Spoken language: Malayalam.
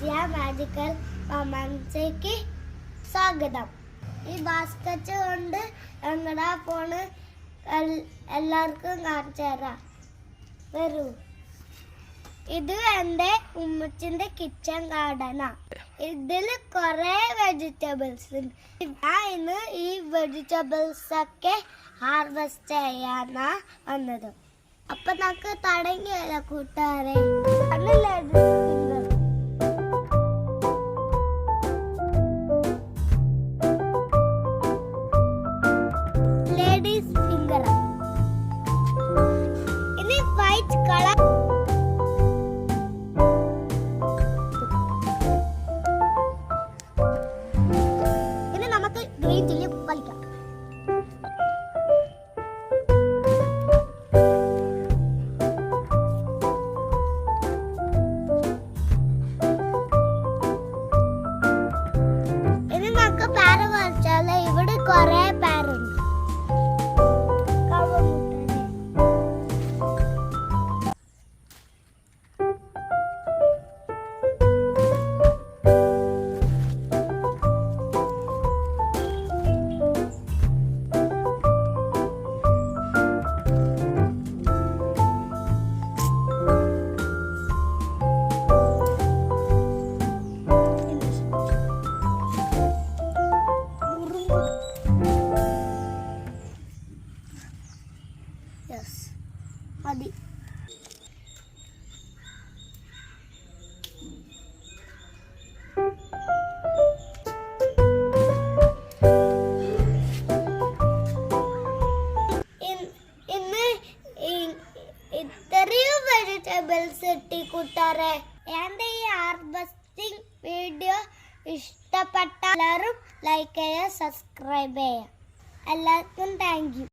വിജയ മാജിക്കൽ മൊമെന്റ്സിലേക്ക് സ്വാഗതം. ഈ ബാസ്ക്കറ്റ് കൊണ്ട് ഞങ്ങളുടെ ഫോണ് എല്ലാവർക്കും കാണിച്ചു തരാം. വരൂ. ഇത് എൻ്റെ ഉമ്മച്ചിന്റെ കിച്ചൺ ഗാർഡനാ. ഇതിൽ കുറെ വെജിറ്റബിൾസ് ഉണ്ട്. ഞാൻ ഇന്ന് ഈ വെജിറ്റബിൾസ് ഒക്കെ ഹാർവെസ്റ്റ് ചെയ്യാനാ വന്നത്. അപ്പൊ നമുക്ക് തടങ്ങിയല്ല കൂട്ടുകാരെ. Ladies finger. ഇനി വൈറ്റ് കളർ. ഇനി നമുക്ക് ഗ്രീൻ ചില്ലി വലിക്കാം. പാര വരച്ചാല് ഇവിടെ കൊറേ പാരുണ്ട്. മതി. ഇന്ന് ഇത്രയും വെജിറ്റബിൾസ് കിട്ടി കൂട്ടാറെ. എന്റെ ഈ ഹാർവെസ്റ്റിംഗ് വീഡിയോ ഇഷ്ടപ്പെട്ട എല്ലാവരും ലൈക്ക് ചെയ്യുക, സബ്സ്ക്രൈബ് ചെയ്യുക. എല്ലാവർക്കും താങ്ക് യു.